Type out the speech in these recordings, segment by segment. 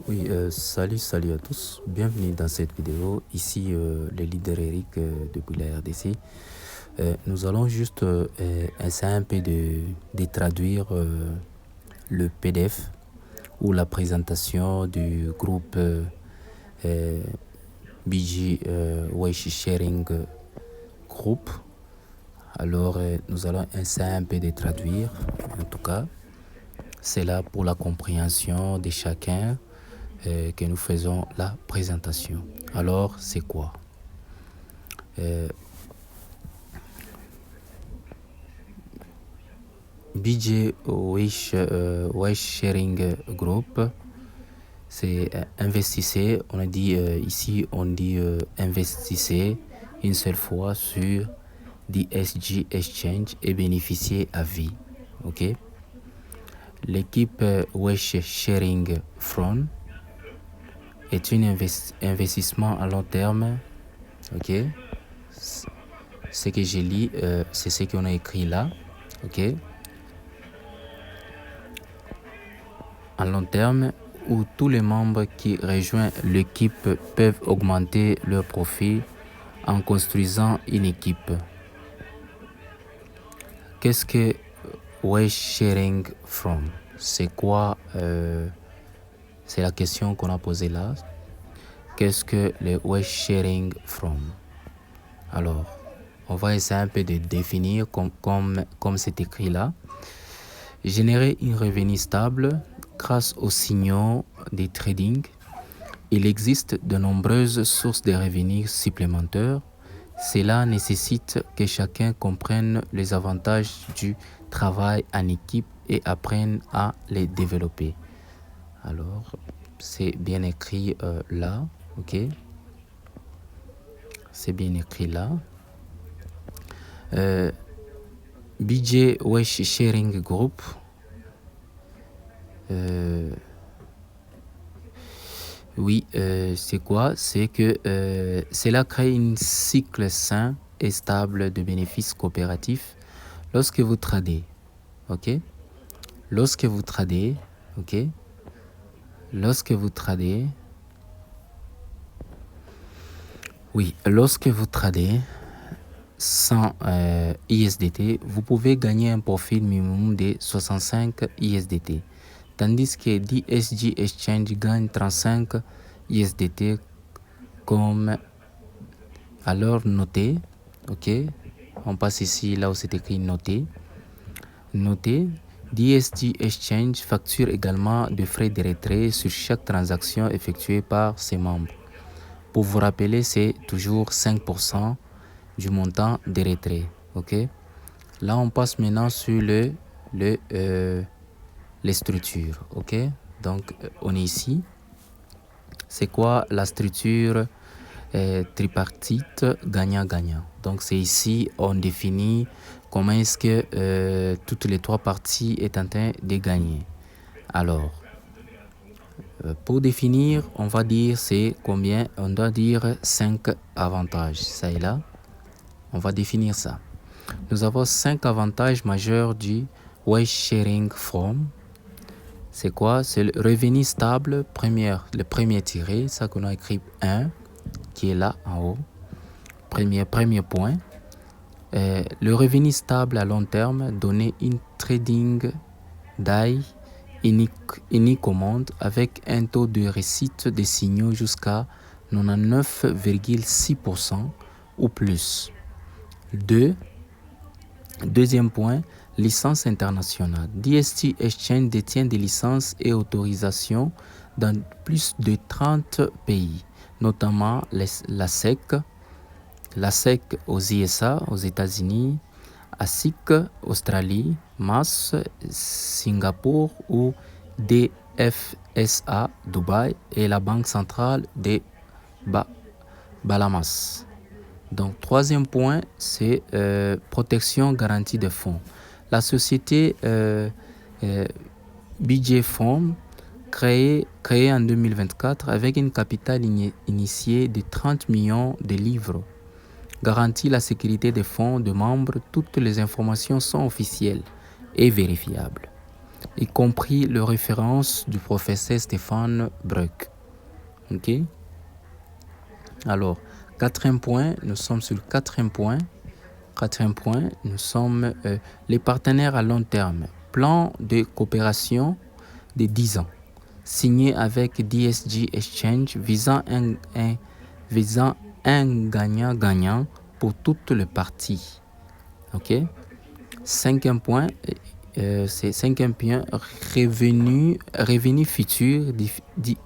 Salut à tous, bienvenue dans cette vidéo. Ici le leader Eric depuis la RDC. Nous allons juste essayer un peu de traduire le PDF ou la présentation du groupe BG Wish Sharing Group. Alors nous allons essayer un peu de traduire, en tout cas. C'est là pour la compréhension de chacun que nous faisons la présentation. Alors, c'est quoi BG Wish Sharing Group, c'est investissez. On a dit ici, on dit investissez une seule fois sur DSG Exchange et bénéficier à vie. Ok. L'équipe Wish Sharing Fund est un investissement à long terme. Ok. Ce que j'ai lu, c'est ce qu'on a écrit là. Ok. À long terme, où tous les membres qui rejoignent l'équipe peuvent augmenter leur profit en construisant une équipe. Qu'est-ce que Wish Sharing From? C'est quoi? C'est la question qu'on a posée là. Qu'est-ce que le Wish Sharing From? Alors, on va essayer un peu de définir comme c'est écrit là. Générer un revenu stable grâce aux signaux de trading. Il existe de nombreuses sources de revenus supplémentaires. Cela nécessite que chacun comprenne les avantages du travail en équipe et apprenne à les développer. Alors, c'est bien écrit là, ok? C'est bien écrit là. BG Wish Sharing Group. C'est quoi? C'est que cela crée un cycle sain et stable de bénéfices coopératifs lorsque vous tradez. Ok? Lorsque vous tradez, ok? Lorsque vous tradez, lorsque vous tradez sans ISDT, vous pouvez gagner un profit minimum de 65 ISDT. Tandis que DSG Exchange gagne 35 ISDT comme alors noté. Ok, on passe ici là où c'est écrit noté. Noté, DSG Exchange facture également des frais de retrait sur chaque transaction effectuée par ses membres. Pour vous rappeler, c'est toujours 5% du montant de retrait. Ok, là on passe maintenant sur les structures. Ok, donc on est ici. C'est quoi la structure tripartite gagnant-gagnant? Donc c'est ici on définit comment est-ce que toutes les trois parties est en train de gagner. Alors pour définir, on va dire c'est combien? On doit dire 5 avantages. Ça est là. On va définir ça. Nous avons 5 avantages majeurs du Wish Sharing From. C'est quoi? C'est le revenu stable, le premier tiré, ça qu'on a écrit 1, qui est là en haut. Premier point. Le revenu stable à long terme, donner une trading day unique au monde avec un taux de réussite des signaux jusqu'à 99,6% ou plus. Deuxième point, licence internationale. DSG Exchange détient des licences et autorisations dans plus de 30 pays, notamment la SEC aux USA, aux États-Unis, ASIC, Australie, MAS, Singapour ou DFSA, Dubaï et la Banque centrale des Bahamas. Donc, troisième point, c'est protection garantie des fonds. La société BG Fund, créée en 2024 avec un capital initié de 30 millions de livres, garantit la sécurité des fonds de membres. Toutes les informations sont officielles et vérifiables. y compris les références du professeur Stéphane Bruck. Ok. Alors, quatrième point, nous sommes sur le quatrième point. Quatrième point, nous sommes les partenaires à long terme. Plan de coopération de 10 ans, signé avec DSG Exchange, visant un gagnant-gagnant pour toutes les parties. Ok. Cinquième point, c'est cinquième point, revenus futurs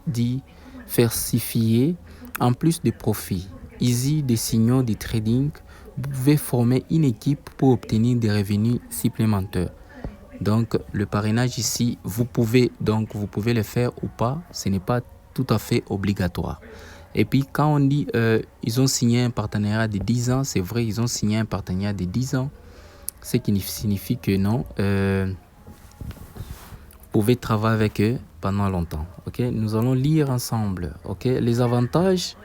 diversifiés en plus de profits. Easy des signaux de trading. Vous pouvez former une équipe pour obtenir des revenus supplémentaires. Donc, le parrainage ici, vous pouvez le faire ou pas. Ce n'est pas tout à fait obligatoire. Et puis, quand on dit ils ont signé un partenariat de 10 ans, c'est vrai, ils ont signé un partenariat de 10 ans. Ce qui signifie que non, vous pouvez travailler avec eux pendant longtemps. Ok, nous allons lire ensemble. Ok, les avantages.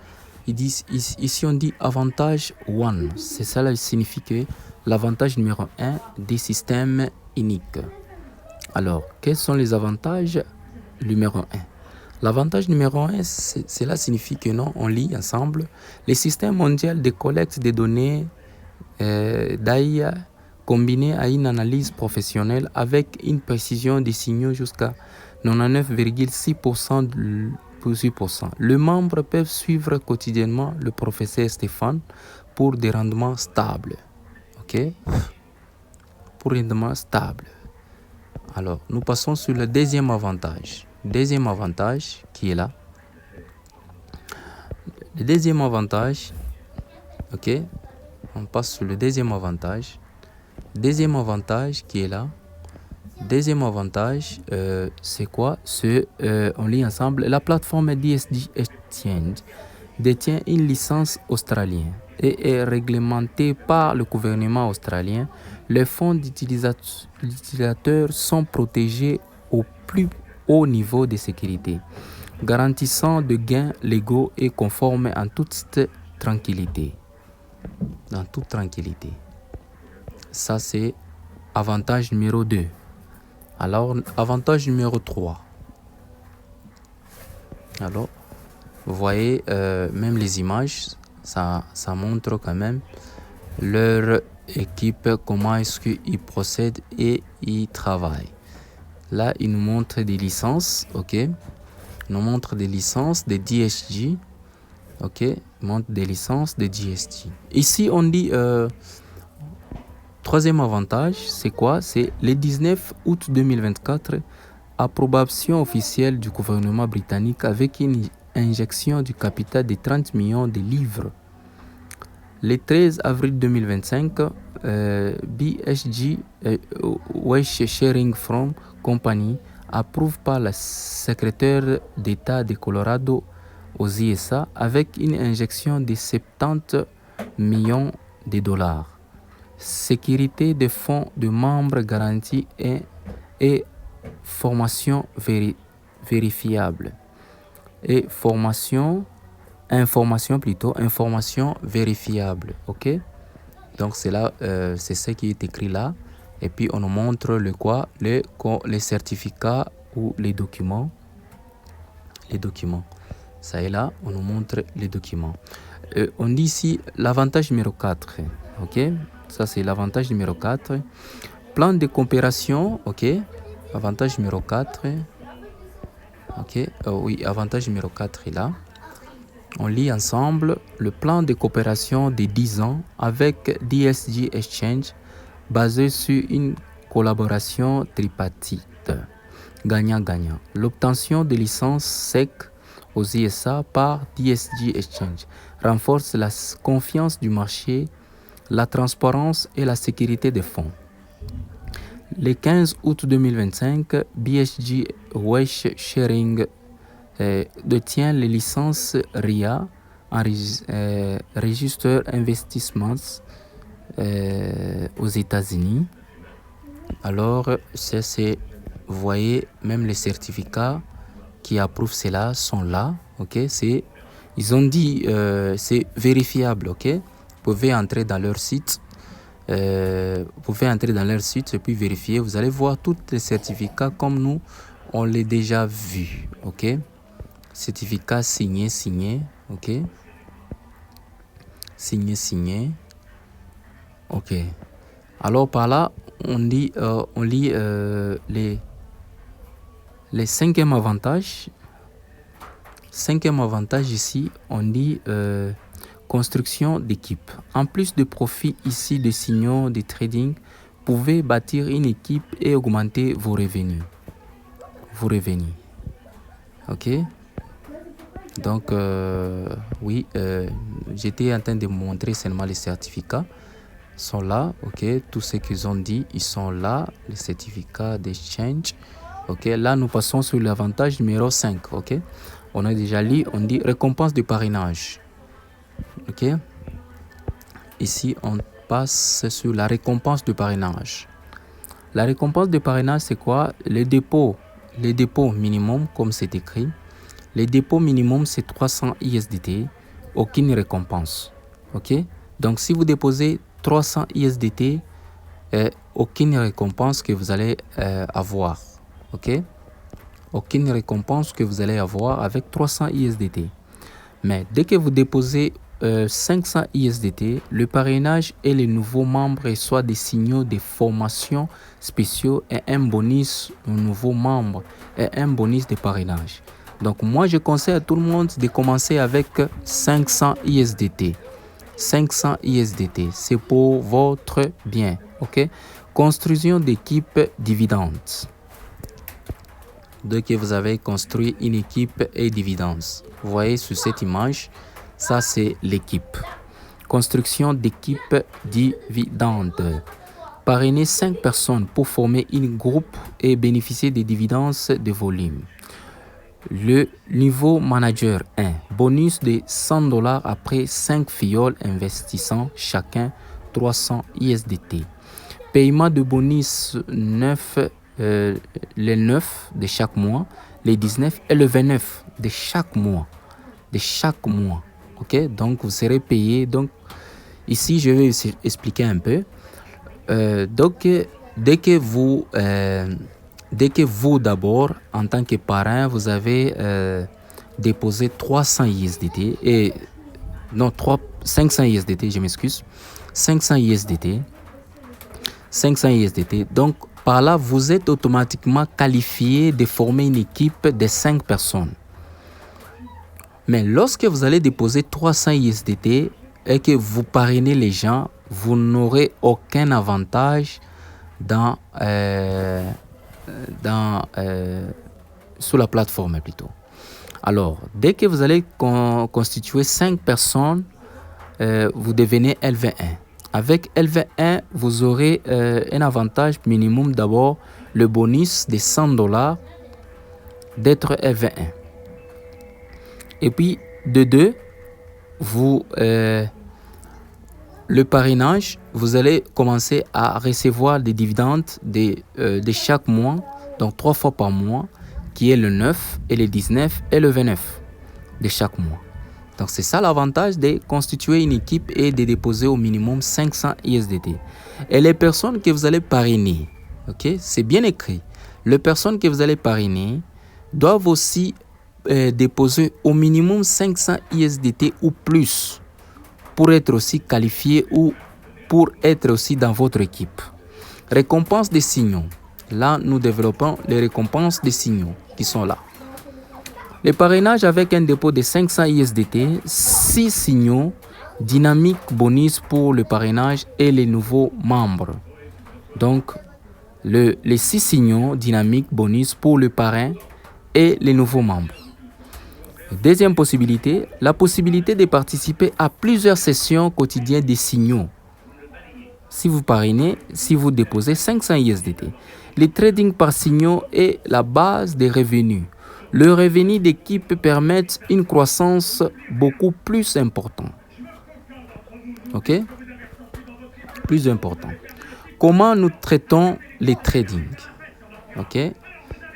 Ici, on dit avantage 1. C'est ça, ça signifie que l'avantage numéro 1 des systèmes uniques. Alors, quels sont les avantages numéro 1? L'avantage numéro 1, cela signifie que non, on lit ensemble. Le système mondial de collecte des données d'AI combiné à une analyse professionnelle avec une précision des signaux jusqu'à 99,6%. Les membres peuvent suivre quotidiennement le professeur Stéphane pour des rendements stables. Ok? Pour des rendements stables. Alors, nous passons sur le deuxième avantage. Deuxième avantage qui est là. Le deuxième avantage, ok? On passe sur le deuxième avantage. Deuxième avantage qui est là. Deuxième avantage, c'est quoi? On lit ensemble. La plateforme DSG Exchange détient une licence australienne et est réglementée par le gouvernement australien. Les fonds d'utilisateurs sont protégés au plus haut niveau de sécurité, garantissant des gains légaux et conformes en toute tranquillité. Dans toute tranquillité. Ça, c'est avantage numéro 2. Alors, avantage numéro 3. Alors, vous voyez, même les images, ça montre quand même leur équipe, comment est-ce qu'ils procèdent et ils travaillent. Là, ils nous montrent des licences, ok? Ils nous montrent des licences de DSG, ok? Ils montrent des licences de DSG. Ici, on dit... troisième avantage, c'est quoi? C'est le 19 août 2024, approbation officielle du gouvernement britannique avec une injection du capital de 30 millions de livres. Le 13 avril 2025, BSG Waste Sharing From Company, approuve par la secrétaire d'État de Colorado aux USA avec une injection de 70 millions de dollars. Sécurité des fonds de membres garantie et formation vérifiable. Et information vérifiable. Ok? Donc c'est là, c'est ce qui est écrit là. Et puis on nous montre le quoi? Les certificats ou les documents. Les documents. Ça est là, on nous montre les documents. On dit ici l'avantage numéro 4. Ok? Ça, c'est l'avantage numéro 4. Plan de coopération, ok. Avantage numéro 4. Ok, oui, avantage numéro 4 est là. On lit ensemble le plan de coopération de 10 ans avec DSG Exchange basé sur une collaboration tripartite. Gagnant-gagnant. L'obtention de licences SEC aux USA par DSG Exchange renforce la confiance du marché, la transparence et la sécurité des fonds. Le 15 août 2025, BSG Waste Sharing détient les licences RIA, Register Investments aux États-Unis. Alors, c'est, vous voyez, même les certificats qui approuvent cela sont là. Ok, ils ont dit c'est vérifiable. Ok. Vous pouvez entrer dans leur site vous pouvez entrer dans leur site et puis vérifier. Vous allez voir tous les certificats comme nous, on les déjà vu. Ok? Certificat signé. Ok? Signé. Ok. Alors par là, on lit les cinquième avantage. Cinquième avantage ici, on dit construction d'équipe. En plus de profit ici de signaux de trading, vous pouvez bâtir une équipe et augmenter vos revenus. Ok? Donc, oui, j'étais en train de montrer seulement les certificats. Ils sont là, ok? Tout ce qu'ils ont dit, ils sont là, les certificats d'exchange. Ok, là, nous passons sur l'avantage numéro 5, ok? On a déjà lu, on dit récompense de parrainage. Ok? Ici, on passe sur la récompense de parrainage. La récompense de parrainage, c'est quoi? Les dépôts minimum, comme c'est écrit. Les dépôts minimum, c'est 300 ISDT. Aucune récompense. Ok? Donc, si vous déposez 300 ISDT, aucune récompense que vous allez avoir. Ok? Aucune récompense que vous allez avoir avec 300 ISDT. Mais dès que vous déposez 500 ISDT, le parrainage et les nouveaux membres reçoivent des signaux de formation spéciaux et un bonus aux nouveaux membres et un bonus de parrainage. Donc moi, je conseille à tout le monde de commencer avec 500 ISDT. 500 ISDT, c'est pour votre bien. Ok? Construction d'équipe dividende. Dès que vous avez construit une équipe et dividendes. Vous voyez sur cette image, ça c'est l'équipe. Construction d'équipe dividende. Parrainer 5 personnes pour former une groupe et bénéficier des dividendes de volume. Le niveau manager 1. Bonus de $100 après 5 fioles investissant chacun 300 ISDT. Paiement de bonus 9. Les 9 de chaque mois, les 19 et le 29 de chaque mois. Ok, donc vous serez payé. Donc ici, je vais expliquer un peu. Donc, dès que vous d'abord, en tant que parrain, vous avez déposé 300 ISDT et non 500 ISDT, je m'excuse, 500 ISDT. Donc par là, vous êtes automatiquement qualifié de former une équipe de 5 personnes. Mais lorsque vous allez déposer 300 ISDT et que vous parrainez les gens, vous n'aurez aucun avantage sur la plateforme plutôt. Alors, dès que vous allez constituer 5 personnes, vous devenez LV1. Avec LV1, vous aurez un avantage minimum d'abord, le bonus de $100 d'être LV1. Et puis, de 2, le parrainage, vous allez commencer à recevoir des dividendes de chaque mois, donc 3 fois par mois, qui est le 9 et le 19 et le 29 de chaque mois. Donc c'est ça l'avantage de constituer une équipe et de déposer au minimum 500 ISDT. Et les personnes que vous allez parrainer, ok, c'est bien écrit. Les personnes que vous allez parrainer doivent aussi déposer au minimum 500 ISDT ou plus pour être aussi qualifiés ou pour être aussi dans votre équipe. Récompense des signaux. Là, nous développons les récompenses des signaux qui sont là. Le parrainage avec un dépôt de 500 ISDT, 6 signaux, dynamique bonus pour le parrainage et les nouveaux membres. Donc, les 6 signaux dynamiques bonus pour le parrain et les nouveaux membres. Deuxième possibilité, la possibilité de participer à plusieurs sessions quotidiennes des signaux. Si vous parrainez, si vous déposez 500 ISDT. Le trading par signaux est la base des revenus. Le revenu d'équipe permet une croissance beaucoup plus importante. Ok? Plus important. Comment nous traitons les trading? Ok?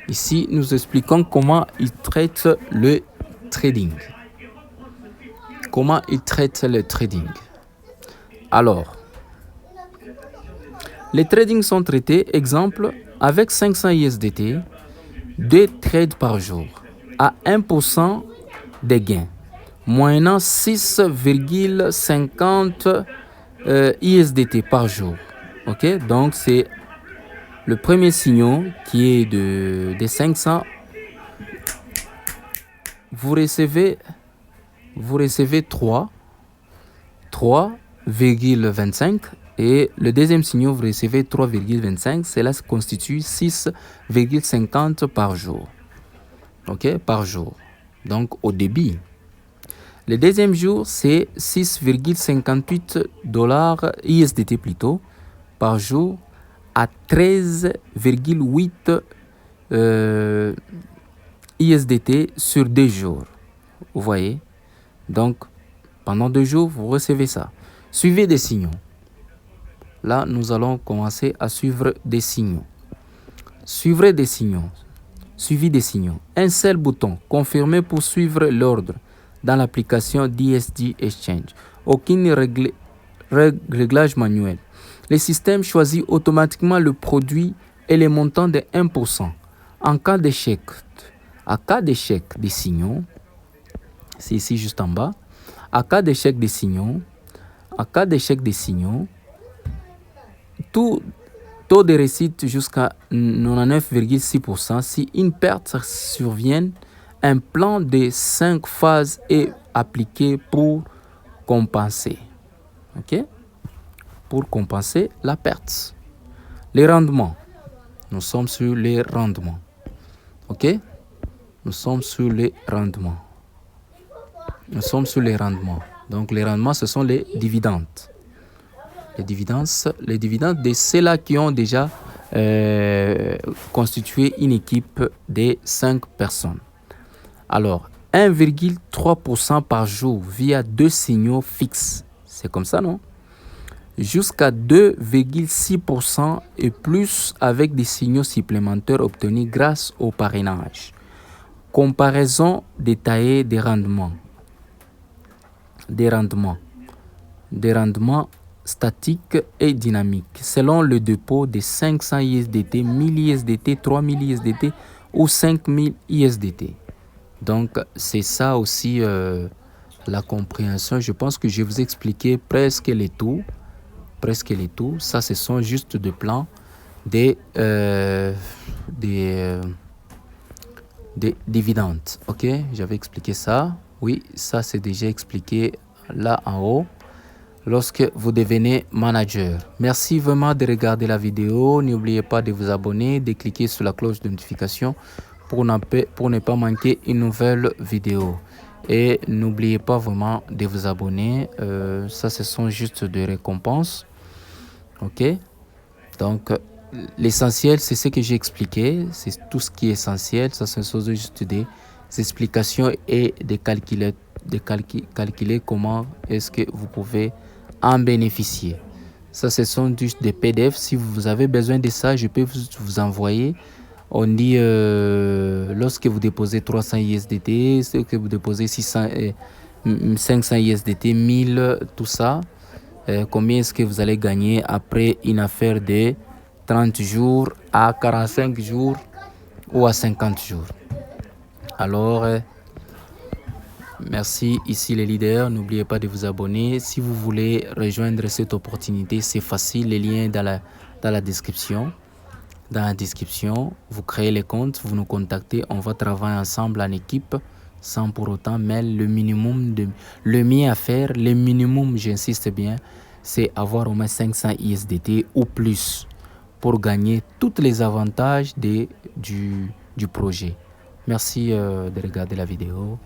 Ici, nous expliquons comment ils traitent le trading. Comment ils traitent le trading? Alors, Les tradings sont traités, exemple, avec 500 ISDT, 2 trades par jour, à 1% des gains, moyennant 6,50 ISDT par jour. Ok, donc c'est le premier signal qui est des 500. Vous recevez 3,25 et le deuxième signal, vous recevez 3,25. Cela constitue 6,50 par jour. Ok, par jour. Donc au débit. Le deuxième jour, c'est 6,58 dollars ISDT plutôt par jour à 13,8 ISDT sur 2 jours. Vous voyez? Donc, pendant 2 jours, vous recevez ça. Suivez des signaux. Là, nous allons commencer à suivre des signaux. Suivrez des signaux. Suivi des signaux. Un seul bouton, confirmer pour suivre l'ordre dans l'application DSD Exchange. Aucun réglage manuel. Le système choisit automatiquement le produit et les montants de 1%. En cas d'échec des signaux, c'est ici juste en bas. En cas d'échec des signaux, tout taux de réussite jusqu'à 99,6%. Si une perte survient, un plan de 5 phases est appliqué pour compenser. Ok? Pour compenser la perte. Les rendements. Nous sommes sur les rendements. Ok? Nous sommes sur les rendements. Donc les rendements, ce sont les dividendes. Les dividendes de ceux-là qui ont déjà constitué une équipe de 5 personnes. Alors, 1,3% par jour via 2 signaux fixes. C'est comme ça, non? Jusqu'à 2,6% et plus avec des signaux supplémentaires obtenus grâce au parrainage. Comparaison détaillée des rendements. Des rendements statiques et dynamiques selon le dépôt de 500 ISDT, 1000 ISDT, 3000 ISDT ou 5000 ISDT. Donc, c'est ça aussi la compréhension. Je pense que je vous ai expliqué presque les tout. Ça, ce sont juste des plans des dividendes. Ok, j'avais expliqué ça. Oui, ça c'est déjà expliqué là en haut. Lorsque vous devenez manager. Merci vraiment de regarder la vidéo. N'oubliez pas de vous abonner, de cliquer sur la cloche de notification pour ne pas manquer une nouvelle vidéo. Et n'oubliez pas vraiment de vous abonner. Ça, ce sont juste des récompenses. Ok, donc l'essentiel, c'est ce que j'ai expliqué. C'est tout ce qui est essentiel. Ça, ce sont juste des explications et de calculer comment est-ce que vous pouvez en bénéficier. Ça, ce sont juste des PDF. Si vous avez besoin de ça, je peux vous envoyer. On dit lorsque vous déposez 300 ISDT, que vous déposez 500 ISDT, 1000, tout ça. Combien est-ce que vous allez gagner après une affaire de 30 jours à 45 jours ou à 50 jours. Alors, merci, ici les leaders. N'oubliez pas de vous abonner. Si vous voulez rejoindre cette opportunité, c'est facile. Les liens dans la description. Dans la description, vous créez les comptes, vous nous contactez. On va travailler ensemble en équipe sans pour autant mettre le minimum. Le mieux à faire, le minimum, j'insiste bien, c'est avoir au moins 500 ISDT ou plus pour gagner tous les avantages du projet. Merci de regarder la vidéo.